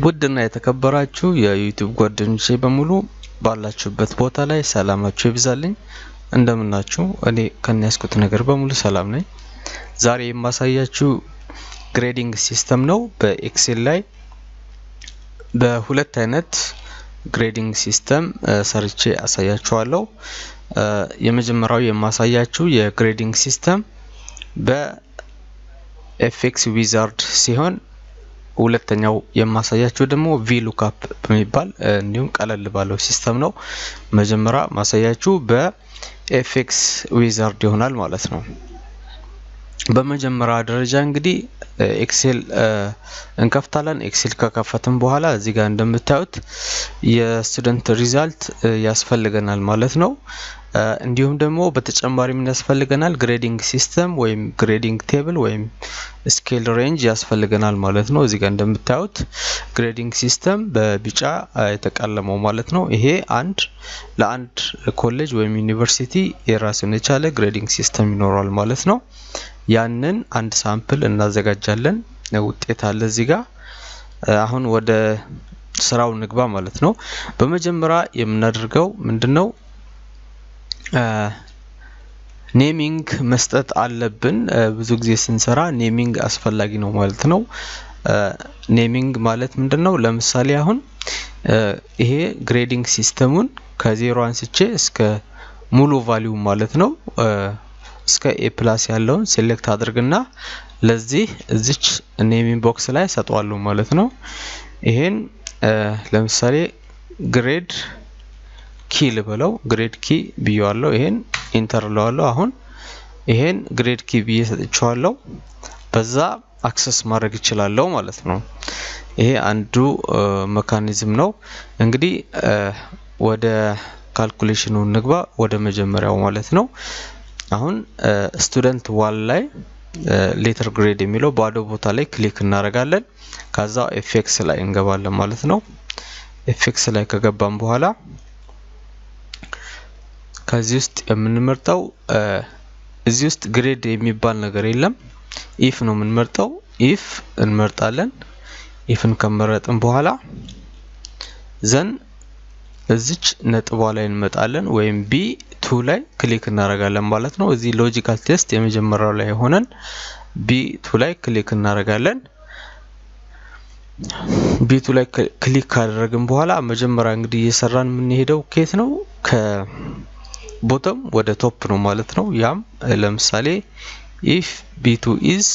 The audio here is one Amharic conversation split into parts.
ውድና የተከበራችሁ የዩቲዩብ ጓደኞቼ በሙሉ ባላችሁበት ቦታ ላይ ሰላማችሁ ይብዛልኝ። እንደምናችሁ እኔ ከነያስኩት ነገር በሙሉ ሰላም ነኝ። ዛሬ የማሳያችሁ ግሬዲንግ ሲስተም ነው። በኤክሴል ላይ በሁለት አይነት ግሬዲንግ ሲስተም ሰርቼ አሳያችኋለሁ። የመጀመሪያው የማሳያችሁ የግሬዲንግ ሲስተም በኤፍኤክስ ዊዛርድ ሲሆን ሁለተኛው የማሳያችሁ ደግሞ vlookup በሚባል እንዲሁም ቀለል ባለው ሲስተም ነው። መጀመሪያ ማሳያችሁ በኤፍኤክስ ዊዛርድ ይሆናል ማለት ነው። በመጀመሪያ ደረጃ እንግዲህ ኤክሴል እንከፍታለን። ኤክሴል ከከፈትን በኋላ እዚህ ጋር እንደምታዩት የስቱደንት ሪዛልት ያስፈልገናል ማለት ነው። እንዲሁም ደግሞ በተጨማሪ ምን ያስፈልገናል? ግሬዲንግ ሲስተም ወይም ግሬዲንግ ቴብል ወይም ስኬል ሬንጅ ያስፈልገናል ማለት ነው። እዚህ ጋር እንደምታዩት ግሬዲንግ ሲስተም በቢጫ የተቀለመው ማለት ነው። ይሄ ለአንድ ኮሌጅ ወይም ዩኒቨርሲቲ የራሱን የቻለ ግሬዲንግ ሲስተም ይኖራል ማለት ነው። ያንን አንድ ሳምፕል እናዘጋጃለን። ውጤት አለ እዚህ ጋር። አሁን ወደ ስራው ንግባ ማለት ነው። በመጀመሪያ የምናደርገው ምንድነው? ኔሚንግ መስጠት አለብን። ብዙ ጊዜ ስንሰራ ኔሚንግ አስፈላጊ ነው ማለት ነው። ኔሚንግ ማለት ምንድነው? ለምሳሌ አሁን ይሄ ግሬዲንግ ሲስተሙን ከዜሮ አንስቼ እስከ ሙሉ ቫልዩ ማለት ነው እስከ ኤ ፕላስ ያለውን ሴሌክት አድርግና ለዚህ እዚች ኔሚንግ ቦክስ ላይ ሰጣዋለሁ ማለት ነው። ይሄን ለምሳሌ ግሬድ ኪ ልበለው፣ ግሬድ ኪ ብየዋለሁ። ይሄን ኢንተር ለዋለሁ። አሁን ይሄን ግሬድ ኪ ብዬ ሰጥቻለሁ። በዛ አክሰስ ማድረግ ይችላልው ማለት ነው። ይሄ አንዱ ሜካኒዝም ነው። እንግዲህ ወደ ካልኩሌሽኑ ንግባ፣ ወደ መጀመሪያው ማለት ነው። አሁን ስቱደንት ዋል ላይ ሌተር ግሬድ የሚለው ባዶ ቦታ ላይ ክሊክ እናደርጋለን። ከዛ ኤፍኤክስ ላይ እንገባለን ማለት ነው። ኤፍኤክስ ላይ ከገባን በኋላ ከዚህ ውስጥ የምንመርጠው እዚህ ውስጥ ግሬድ የሚባል ነገር የለም። ኢፍ ነው የምንመርጠው። ኢፍ እንመርጣለን። ኢፍን ከመረጥን በኋላ ዘን እዚች ነጥቧ ላይ እንመጣለን ወይም B2 ላይ ክሊክ እናደርጋለን ማለት ነው። እዚህ ሎጂካል ቴስት የመጀመሪያው ላይ ሆነን B2 ላይ ክሊክ እናደርጋለን። B2 ላይ ክሊክ ካደረግን በኋላ መጀመሪያ እንግዲህ እየሰራን የምንሄደው ኬት ነው? ከቦተም ወደ ቶፕ ነው ማለት ነው። ያም ለምሳሌ if B2 is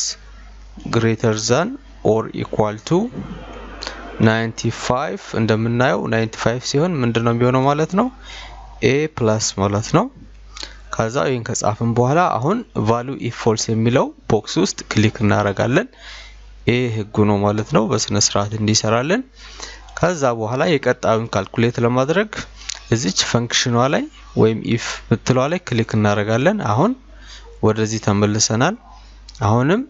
greater than or equal to 95 እንደምናየው 95 ሲሆን ምንድነው የሚሆነው ማለት ነው? a plus ማለት ነው። ከዛ ይሄን ከጻፍን በኋላ አሁን value if false የሚለው ቦክስ ውስጥ ክሊክ እናደርጋለን። ይሄ ህጉ ነው ማለት ነው፣ በስነ ስርዓት እንዲሰራልን። ከዛ በኋላ የቀጣዩን ካልኩሌት ለማድረግ እዚች ፈንክሽኗ ላይ ወይም if ምትለዋ ላይ ክሊክ እናደርጋለን። አሁን ወደዚህ ተመልሰናል። አሁንም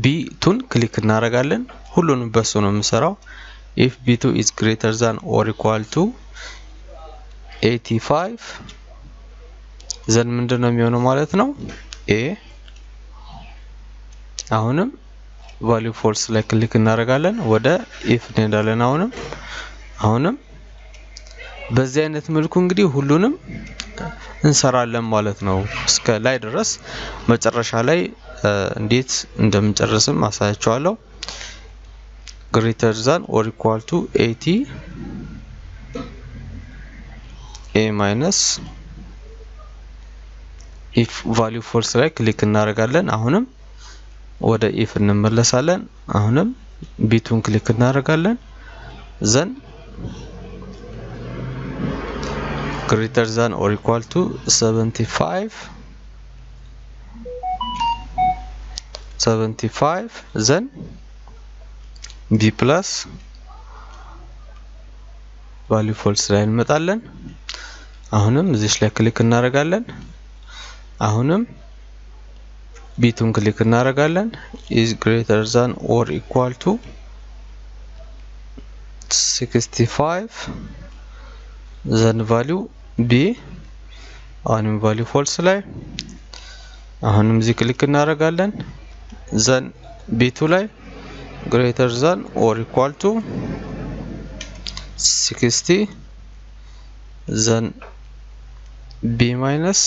B2ን ክሊክ እናደርጋለን። ሁሉንም በሱ ነው የምሰራው። if B2 is greater than or equal to 85 ዘን ምንድነው የሚሆነው ማለት ነው? a አሁንም value false ላይ ክሊክ እናደርጋለን። ወደ if እንሄዳለን። አሁንም በዚህ አይነት መልኩ እንግዲህ ሁሉንም እንሰራለን ማለት ነው እስከ ላይ ድረስ። መጨረሻ ላይ እንዴት እንደምንጨርስም አሳያችኋለሁ። greater than or equal to 80 a minus if value false ላይ ክሊክ እናደርጋለን። አሁንም ወደ if እንመለሳለን። አሁንም B2ን ክሊክ እናደርጋለን። ዘን greater than or equal to 75 ዘን B plus value false ላይ እንመጣለን። አሁንም እዚች ላይ ክሊክ እናደርጋለን። አሁንም B2ን ክሊክ እናደርጋለን። is greater than or equal to 65 ዘን value B አሁንም value false ላይ አሁንም እዚህ ክሊክ እናደርጋለን። ዘን B2 ላይ greater than or equal to 60 then b minus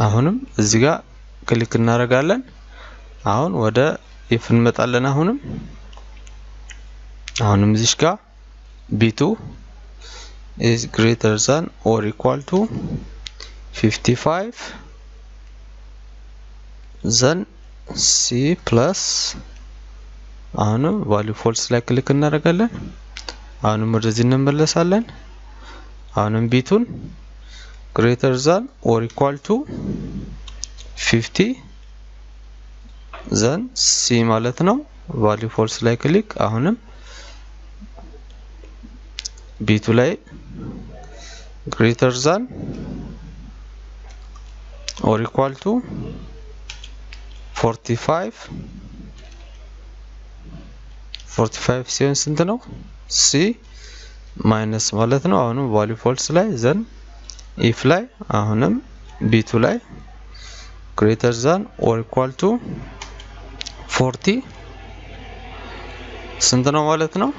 አሁንም እዚህ ጋር ክሊክ እናደርጋለን አሁን ወደ if እንመጣለን አሁንም እዚህ ጋር b2 is greater than or equal to 55 then c plus አሁንም value false ላይ ክሊክ እናደርጋለን አሁንም ወደዚህ እንመለሳለን አሁንም b2 greater than or equal to 50 then c ማለት ነው value false ላይ ክሊክ አሁንም b2 ላይ greater than or equal to 45 ሲሆን ስንት ነው c minus ማለት ነው አሁንም value false ላይ then if ላይ አሁንም b2 ላይ greater than or equal to 40 ስንት ነው ማለት ነው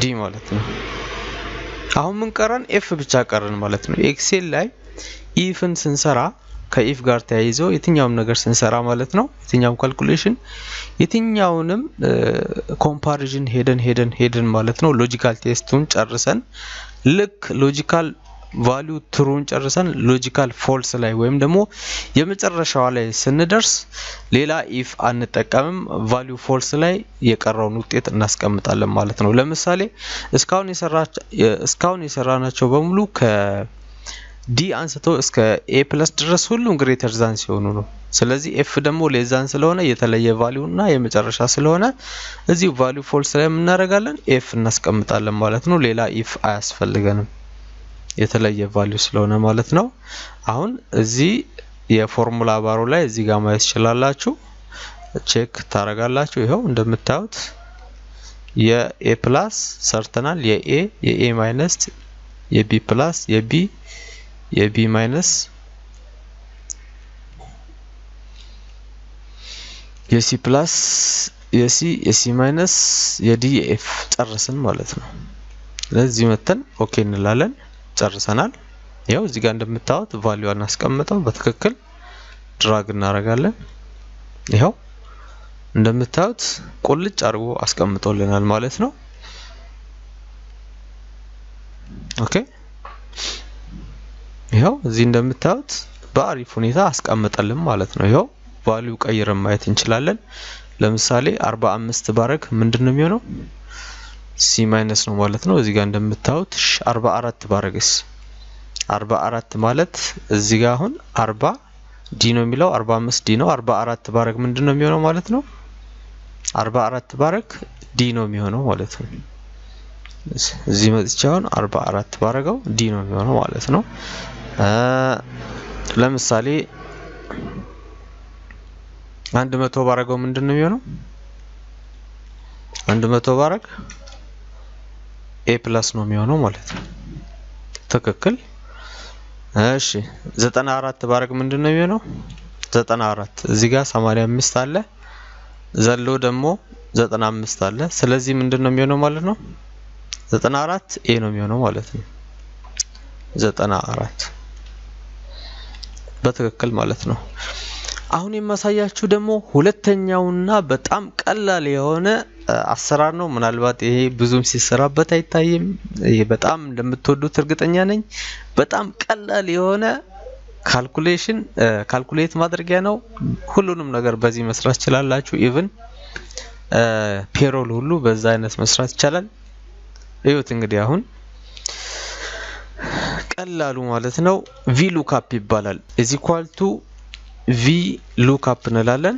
d ማለት ነው አሁን ምን ቀረን f ብቻ ቀረን ማለት ነው ኤክሴል ላይ ኢፍን ስንሰራ ከኢፍ ጋር ተያይዞ የትኛውም ነገር ስንሰራ ማለት ነው የትኛውም ካልኩሌሽን የትኛውንም ኮምፓሪዥን ሄደን ማለት ነው ሎጂካል ቴስቱን ጨርሰን ልክ ሎጂካል ቫልዩ ትሩን ጨርሰን ሎጂካል ፎልስ ላይ ወይም ደግሞ የመጨረሻው ላይ ስንደርስ ሌላ ኢፍ አንጠቀምም ቫልዩ ፎልስ ላይ የቀረውን ውጤት እናስቀምጣለን ማለት ነው ለምሳሌ እስካሁን የሰራናቸው በሙሉ ከዲ አንስቶ እስከ a ፕለስ ድረስ ሁሉም ግሬተር ዛን ሲሆኑ ነው ስለዚህ f ደግሞ ሌዛን ስለሆነ የተለየ ቫልዩ እና የመጨረሻ ስለሆነ እዚህ ቫልዩ ፎልስ ላይ ምን እናደርጋለን f እናስቀምጣለን ማለት ነው ሌላ ኢፍ አያስፈልገንም የተለየ ቫልዩ ስለሆነ ማለት ነው አሁን እዚህ የፎርሙላ ባሩ ላይ እዚህ ጋር ማየት ይችላልላችሁ ቼክ ታረጋላችሁ ይሄው እንደምታዩት የa ፕላስ ሰርተናል የa ማይነስ የb ፕላስ የb ማይነስ የc ፕላስ የc ማይነስ የd የf ጨርሰን ማለት ነው ለዚህ መተን ኦኬ እንላለን ጨርሰናል ያው እዚህ ጋር እንደምታዩት ቫልዩ አናስቀምጠው በትክክል ድራግ እናረጋለን ይሄው እንደምታዩት ቁልጭ አርጎ አስቀምጦልናል ማለት ነው ኦኬ ይሄው እዚህ እንደምታዩት በአሪፍ ሁኔታ አስቀምጠልን ማለት ነው ይሄው ቫልዩ ቀይረን ማየት እንችላለን ለምሳሌ 45 ባረክ ምንድነው የሚሆነው c ማይነስ ነው ማለት ነው እዚህ ጋር እንደምታዩት 44 ባረግስ 44 ማለት እዚህ ጋር አሁን 40 d ነው የሚለው 45 d ነው 44 ባረግ ምንድነው የሚሆነው ማለት ነው 44 ባረግ d ነው የሚሆነው ማለት ነው እዚህ መጥቻውን 44 ባረጋው d ነው የሚሆነው ማለት ነው ለምሳሌ 100 ባረጋው ምንድነው የሚሆነው 100 ባረግ a ፕላስ ነው የሚሆነው ማለት ነው ትክክል እሺ 94 ባረግ ምንድነው የሚሆነው 94 እዚህ ጋር 85 አለ ዘሎ ደግሞ 95 አለ ስለዚህ ምንድነው የሚሆነው ማለት ነው 94 a ነው የሚሆነው ማለት ነው 94 በትክክል ማለት ነው አሁን የማሳያችሁ ደግሞ ሁለተኛውና በጣም ቀላል የሆነ አሰራር ነው ምናልባት ይሄ ብዙም ሲሰራበት አይታይም ይሄ በጣም እንደምትወዱት እርግጠኛ ነኝ በጣም ቀላል የሆነ ካልኩሌሽን ካልኩሌት ማድረጊያ ነው ሁሉንም ነገር በዚህ መስራት ይችላልላችሁ ኢቭን ፔሮል ሁሉ በዛ አይነት መስራት ይችላል እዩት እንግዲህ አሁን ቀላሉ ማለት ነው vlookup ይባላል is equal to vlookup እንላለን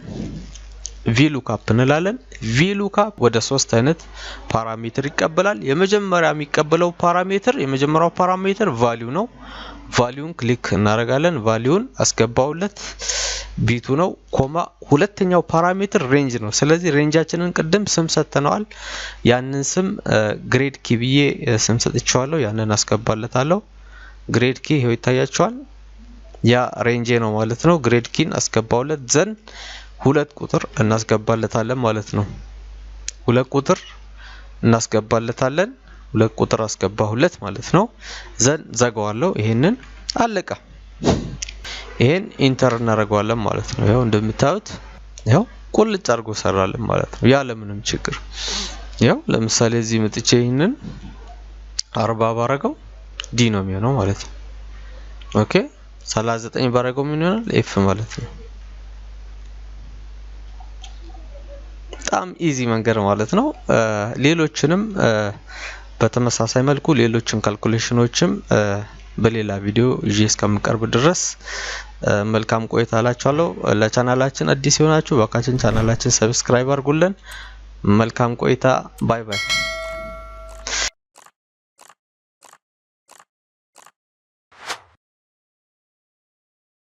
vlookup ወደ 3 አይነት ፓራሜትር ይቀበላል የመጀመሪያው የሚቀበለው ፓራሜትር ቫልዩ ነው ቫልዩን ክሊክ እናረጋለን ቫልዩን አስገባውለት b2 ነው ኮማ ሁለተኛው ፓራሜትር ሬንጅ ነው ስለዚህ ሬንጃችንን ቅድም ስም ሰጥተናል ያንን ስም ግሬድ ኪብዬ ስም ሰጥቻለሁ ያንን አስገባለታለሁ ግሬድ ኪ ይሄው ይታያችኋል ያ ሬንጅ ነው ማለት ነው ግሬድ ኪን አስገባውለት ዘን ሁለት ቁጥር እናስገባለታለን ማለት ነው ሁለት ቁጥር እናስገባለታለን ሁለት ቁጥር አስገባሁለት ማለት ነው ዘን ዘጋዋለሁ ይሄንን አለቀ ይሄን ኢንተር እናደርጋለን ማለት ነው ያው እንደምታዩት ያው ቁልጭ አድርጎ ሰራልን ማለት ነው ያለ ምንም ችግር ያው ለምሳሌ እዚህ መጥቼ ይሄንን 40 ባረጋው ዲ ነው የሚሆነው ማለት ነው ኦኬ 39 ባረጋው ምን ይሆናል ኤፍ ማለት ነው በጣም ኢዚ መንገድ ማለት ነው ሌሎችንም በተመሳሳይ መልኩ ሌሎችን ካልኩሌሽኖችም በሌላ ቪዲዮ ይዤ እስከምቀርብ ድረስ መልካም ቆይታ አላችኋለሁ ለቻናላችን አዲስ ሆናችሁ በቃችን ቻናላችን ሰብስክራይብ አድርጉልን መልካም ቆይታ ባይ ባይ